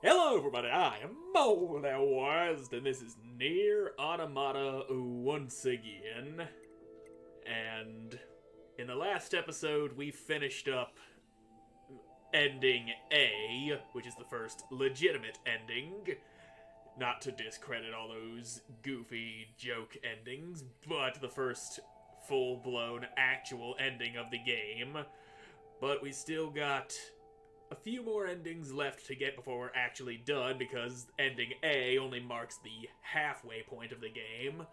Hello everybody, I am Moldy, and this is Nier Automata once again. And in the last episode, we finished up ending A, which is the first legitimate ending. Not to discredit all those goofy joke endings, but the first full-blown actual ending of the game. But we still got a few more endings left to get before we're actually done, because ending A only marks the halfway point of the game.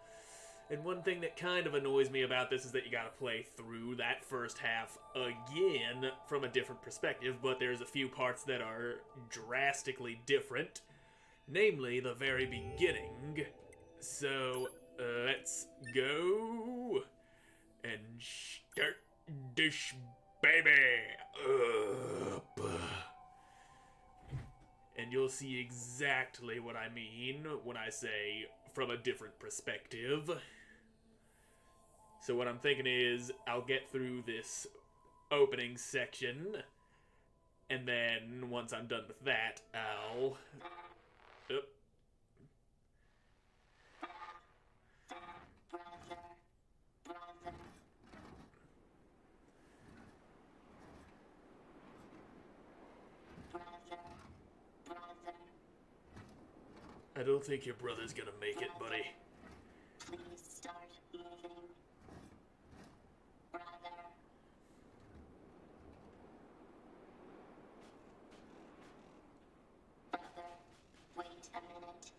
And one thing that kind of annoys me about this is that you gotta play through that first half again from a different perspective, but there's a few parts that are drastically different, namely the very beginning. So, let's go and start this baby up. And you'll see exactly what I mean when I say from a different perspective. So what I'm thinking is I'll get through this opening section, and then once I'm done with that, I'll... Oop. I don't think your brother's gonna make it, buddy. Please start moving. Brother. Brother, wait a minute.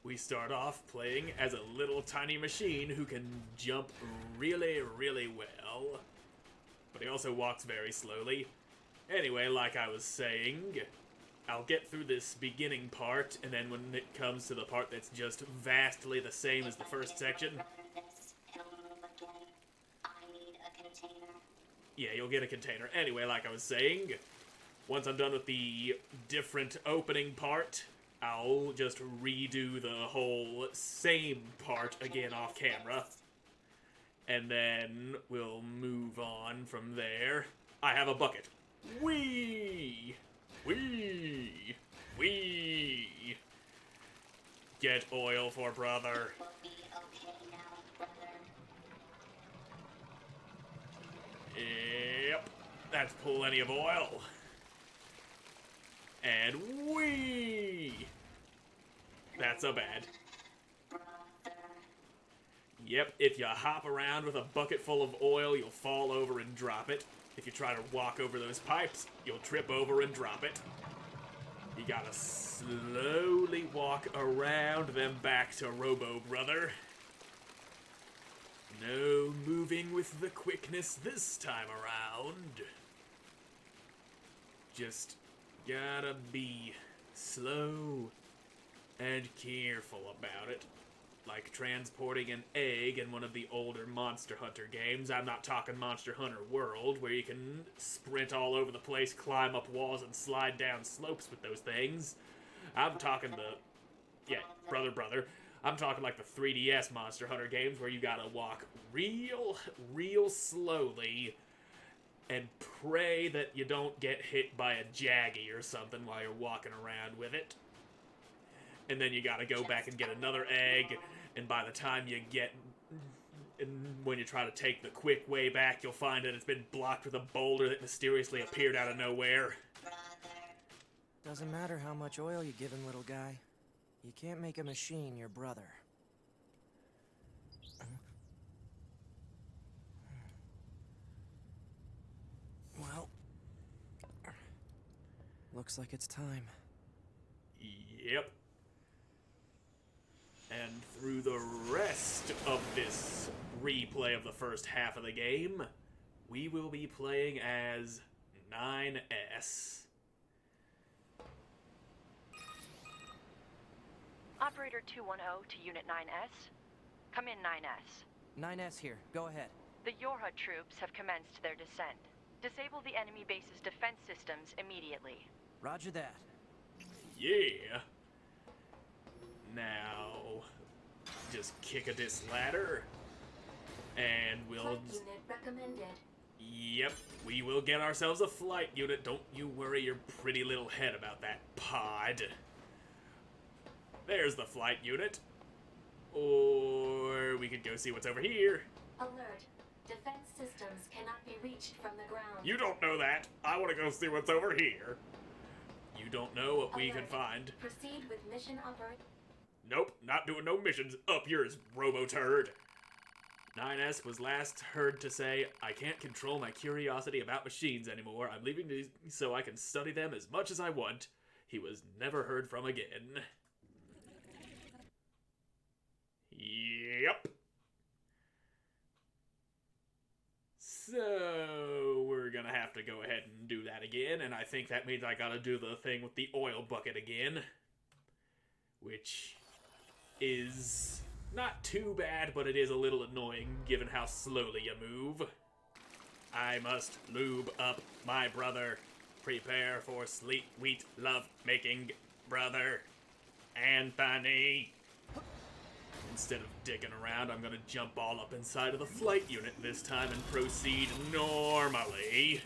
We start off playing as a little tiny machine who can jump really, really well. But he also walks very slowly. Anyway, like I was saying, I'll get through this beginning part, and then when it comes to the part that's just vastly the same as the first section... He'll move again. I need a container. Yeah, you'll get a container. Anyway, like I was saying, once I'm done with the different opening part, I'll just redo the whole same part again off camera. And then we'll move on from there. I have a bucket. Whee! Whee! Whee! Get oil for brother. We'll be okay now, brother. Yep. That's plenty of oil. And whee! That's a bad. Brother. Yep, if you hop around with a bucket full of oil, you'll fall over and drop it. If you try to walk over those pipes, you'll trip over and drop it. You gotta slowly walk around them back to Robo Brother. No moving with the quickness this time around. Just gotta be slow and careful about it. Like transporting an egg in one of the older Monster Hunter games. I'm not talking Monster Hunter World, where you can sprint all over the place, climb up walls, and slide down slopes with those things. I'm talking brother. I'm talking like the 3DS Monster Hunter games, where you gotta walk real slowly and pray that you don't get hit by a Jaggy or something while you're walking around with it. And then you gotta go back and get another egg, and by the time you get... And when you try to take the quick way back, you'll find that it's been blocked with a boulder that mysteriously appeared out of nowhere. Brother. Doesn't matter how much oil you give him, little guy. You can't make a machine your brother. Well... looks like it's time. Yep. And through the rest of this replay of the first half of the game, we will be playing as 9S. Operator 210 to Unit 9S. Come in, 9S. 9S here. Go ahead. The Yorha troops have commenced their descent. Disable the enemy base's defense systems immediately. Roger that. Yeah. Now, just kick a this ladder, and we'll... Flight unit recommended. Yep, we will get ourselves a flight unit. Don't you worry your pretty little head about that pod. There's the flight unit. Or we could go see what's over here. Alert. Defense systems cannot be reached from the ground. You don't know that. I want to go see what's over here. You don't know what we can find. Proceed with mission operation. Nope, not doing no missions. Up yours, robo-turd. 9S was last heard to say, I can't control my curiosity about machines anymore. I'm leaving these so I can study them as much as I want. He was never heard from again. Yep. So, we're gonna have to go ahead and do that again, and I think that means I gotta do the thing with the oil bucket again. Which is not too bad, but it is a little annoying given how slowly you move. I must lube up my brother. Prepare for sleep, wheat, love making, brother. Anthony. Instead of dicking around, I'm gonna jump all up inside of the flight unit this time and proceed normally.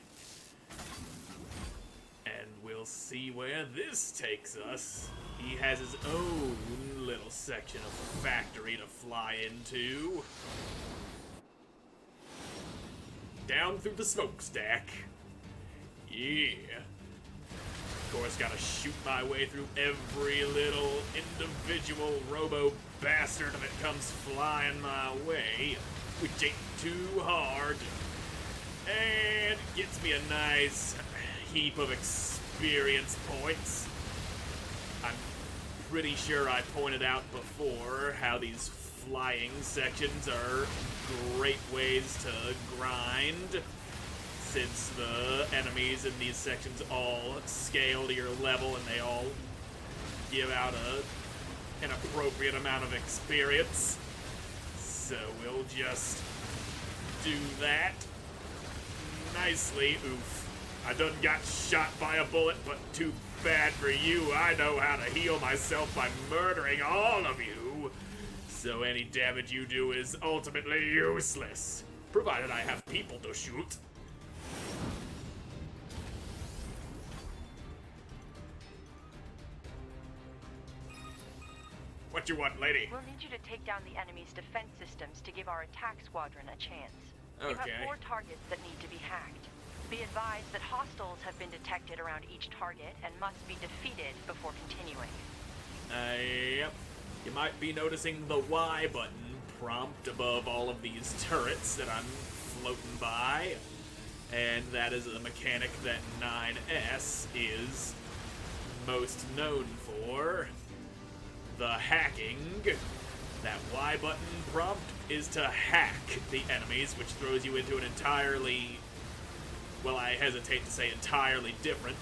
And we'll see where this takes us. He has his own little section of factory to fly into. Down through the smokestack. Yeah. Of course, gotta shoot my way through every little individual robo-bastard that comes flying my way, which ain't too hard. And gets me a nice heap of experience points. I'm pretty sure I pointed out before how these flying sections are great ways to grind, since the enemies in these sections all scale to your level and they all give out an appropriate amount of experience. So we'll just do that nicely. Oof. I done got shot by a bullet, but too bad for you. I know how to heal myself by murdering all of you. So any damage you do is ultimately useless, provided I have people to shoot. What you want, lady? We'll need you to take down the enemy's defense systems to give our attack squadron a chance. You have Okay. 4 targets that need to be hacked. Be advised that hostiles have been detected around each target and must be defeated before continuing. Yep. You might be noticing the Y button prompt above all of these turrets that I'm floating by. And that is a mechanic that 9S is most known for. The hacking. That Y button prompt is to hack the enemies, which throws you into an entirely, well, I hesitate to say entirely different,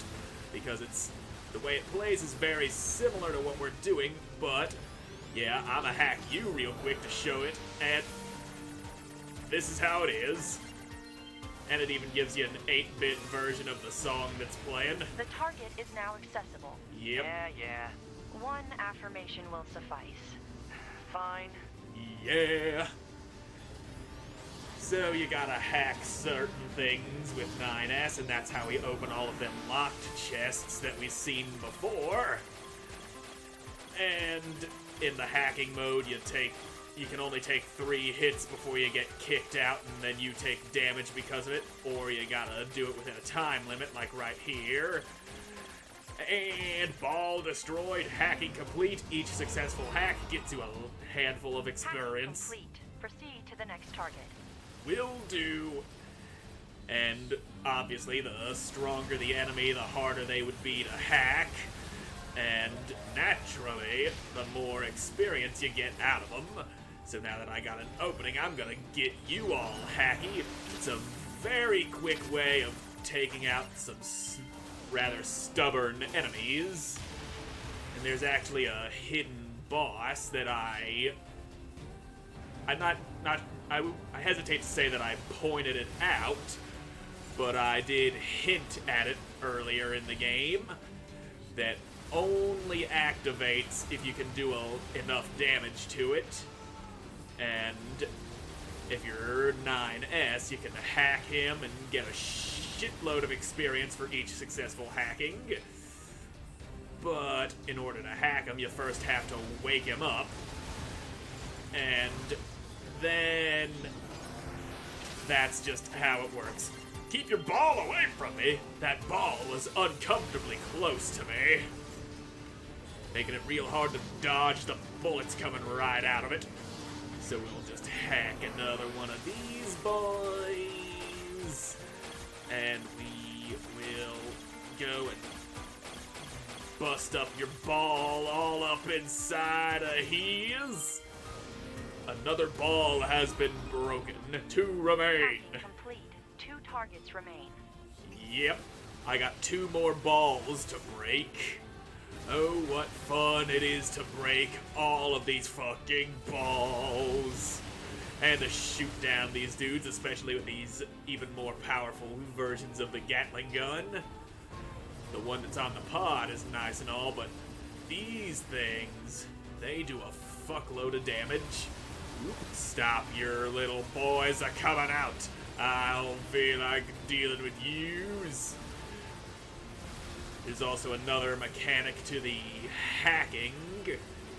because it's, the way it plays is very similar to what we're doing, but yeah, I'ma hack you real quick to show it, and this is how it is. And it even gives you an 8-bit version of the song that's playing. The target is now accessible. Yep. Yeah. 1 affirmation will suffice. Fine. Yeah. So you gotta hack certain things with 9S, and that's how we open all of them locked chests that we've seen before. And in the hacking mode, you can only take 3 hits before you get kicked out, and then you take damage because of it, or you gotta do it within a time limit, like right here. And ball destroyed, hacking complete. Each successful hack gets you a handful of experience. Hacking complete. Proceed to the next target. Will do. And obviously, the stronger the enemy, the harder they would be to hack. And naturally, the more experience you get out of them. So now that I got an opening, I'm gonna get you all hacky. It's a very quick way of taking out some rather stubborn enemies. And there's actually a hidden boss that I hesitate to say that I pointed it out, but I did hint at it earlier in the game, that only activates if you can do enough damage to it. And if you're 9S, you can hack him and get a shitload of experience for each successful hacking. But in order to hack him, you first have to wake him up. And then that's just how it works. Keep your ball away from me! That ball was uncomfortably close to me. Making it real hard to dodge the bullets coming right out of it. So we'll just hack another one of these boys. And we will go and bust up your ball all up inside of his. Another ball has been broken. 2 remain. Hacking complete. 2 targets remain. Yep. I got 2 more balls to break. Oh, what fun it is to break all of these fucking balls. And to shoot down these dudes, especially with these even more powerful versions of the Gatling gun. The one that's on the pod is nice and all, but these things, they do a fuckload of damage. Stop, your little boys are coming out. I don't feel like dealing with yous. There's also another mechanic to the hacking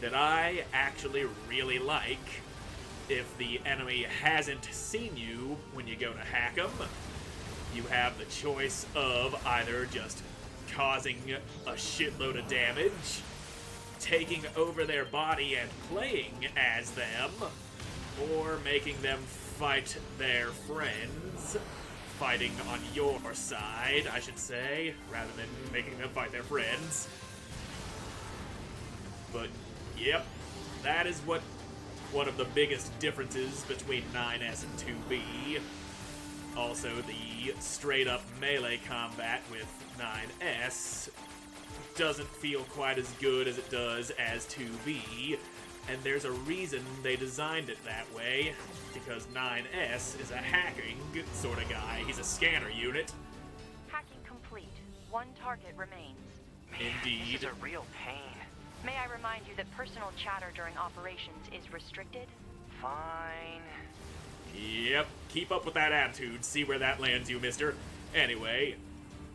that I actually really like. If the enemy hasn't seen you when you go to hack them, you have the choice of either just causing a shitload of damage, taking over their body and playing as them, or making them fight their friends, fighting on your side, I should say, rather than making them fight their friends. But, yep, that is what one of the biggest differences between 9S and 2B. Also, the straight-up melee combat with 9S doesn't feel quite as good as it does as 2B, and there's a reason they designed it that way, because 9S is a hacking sort of guy. He's a scanner unit. Hacking complete. 1 target remains. Indeed. This is a real pain. May I remind you that personal chatter during operations is restricted? Fine. Yep, keep up with that attitude, see where that lands you, mister. Anyway,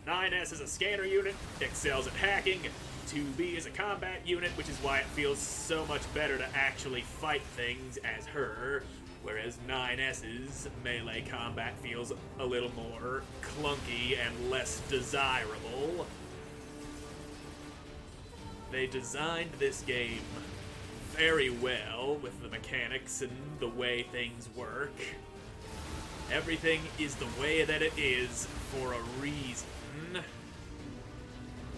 9S is a scanner unit, excels at hacking. 2B is a combat unit, which is why it feels so much better to actually fight things as her, whereas 9S's melee combat feels a little more clunky and less desirable. They designed this game very well with the mechanics and the way things work. Everything is the way that it is for a reason.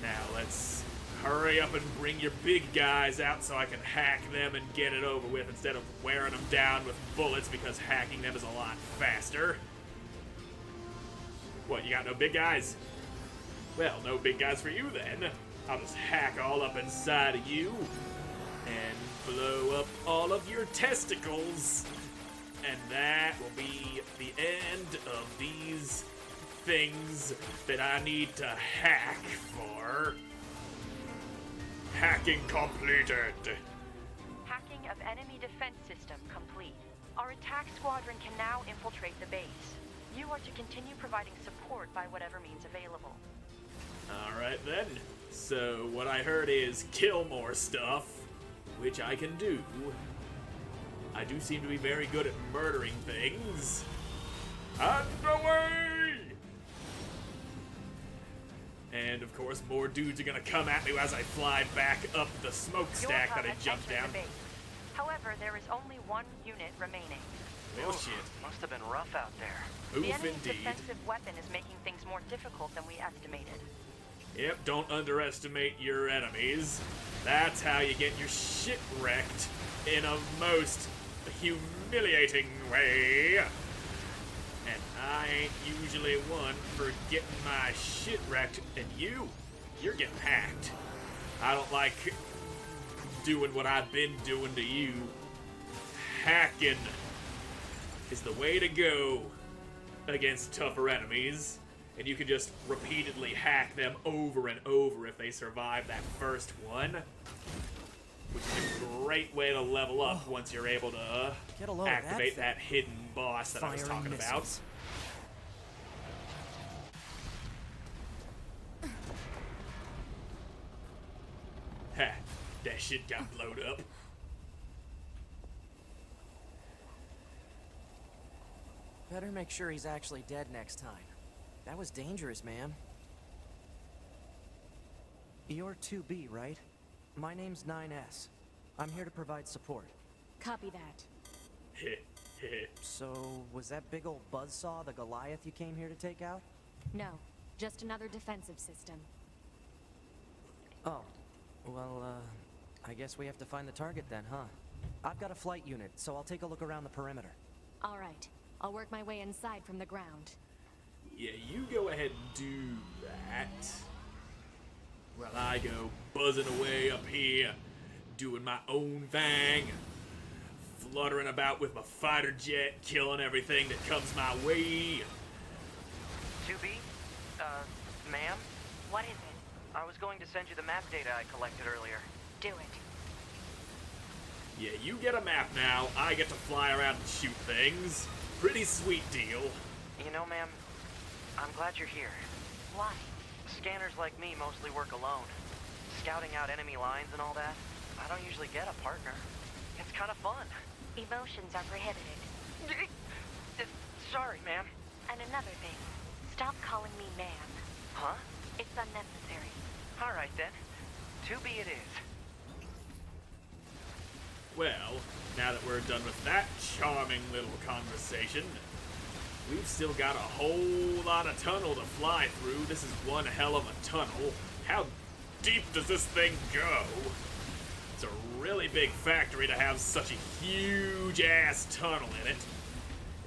Now let's hurry up and bring your big guys out so I can hack them and get it over with instead of wearing them down with bullets, because hacking them is a lot faster. What, you got no big guys? Well, no big guys for you then. I'll just hack all up inside of you and blow up all of your testicles. And that will be the end of these things that I need to hack for. Hacking completed. Hacking of enemy defense system complete. Our attack squadron can now infiltrate the base. You are to continue providing support by whatever means available. Alright then. So what I heard is kill more stuff, which I can do. I do seem to be very good at murdering things. Underway! And of course, more dudes are gonna come at me as I fly back up the smokestack that I jumped down. The base. However, there is only 1 unit remaining. Well, shit. Must have been rough out there. The Oof, enemy's indeed. defensive weapon is making things more difficult than we estimated. Yep, don't underestimate your enemies. That's how you get your shit wrecked in a most humiliating way. And I ain't usually one for getting my shit wrecked, and you're getting hacked. I don't like doing what I've been doing to you. Hacking is the way to go against tougher enemies. And you can just repeatedly hack them over and over if they survive that first one. which is a great way to level up once you're able to Get a load of that activate thing. that hidden boss that I was Firing talking about. missiles. Ha, that shit got blowed up. Better make sure he's actually dead next time. That was dangerous, man. You're 2B, right? My name's 9S. I'm here to provide support. Copy that. So, was that big old buzzsaw the Goliath you came here to take out? No, just another defensive system. Oh, well, I guess we have to find the target then, huh? I've got a flight unit, so I'll take a look around the perimeter. All right, I'll work my way inside from the ground. Yeah, you go ahead and do that. While I go buzzing away up here, doing my own thing. Fluttering about with my fighter jet, killing everything that comes my way. 2B? Ma'am? What is it? I was going to send you the map data I collected earlier. Do it. Yeah, you get a map now, I get to fly around and shoot things. Pretty sweet deal. You know, ma'am, I'm glad you're here. Why? Scanners like me mostly work alone. Scouting out enemy lines and all that, I don't usually get a partner. It's kind of fun. Emotions are prohibited. Sorry, ma'am. And another thing, stop calling me ma'am. Huh? It's unnecessary. All right, then. 2B it is. Well, now that we're done with that charming little conversation, we've still got a whole lot of tunnel to fly through. This is one hell of a tunnel. How deep does this thing go? It's a really big factory to have such a huge-ass tunnel in it.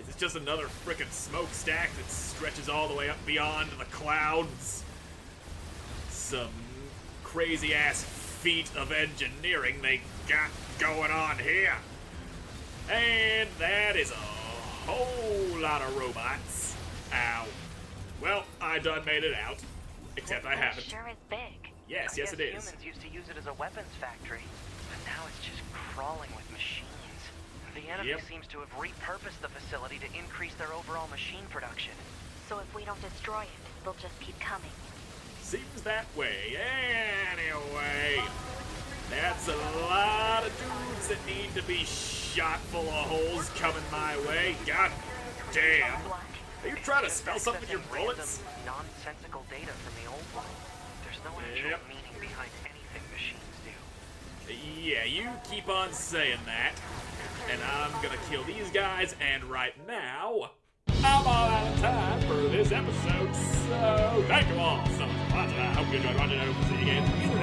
Is it just another frickin' smokestack that stretches all the way up beyond the clouds? Some crazy-ass feat of engineering they got going on here. And that is a whole lot of robots. Ow. Well, I done made it out. Except I This haven't. sure is big. Yes, I yes guess it is. Humans used to use it as a weapons factory, but now it's just crawling with machines. The enemy Yep. seems to have repurposed the facility to increase their overall machine production. So if we don't destroy it, they'll just keep coming. Seems that way. Anyway, that's a lot of dudes that need to be shot full of holes coming my way. God damn. What? Are you trying to spell something with your Accessing bullets? random, nonsensical data from the old one. There's no actual Yep. meaning behind anything machines do. Yeah, you keep on saying that. And I'm gonna kill these guys, and right now, I'm all out of time for this episode, so thank you all so much for watching. I hope you enjoyed watching. I hope to see you again in the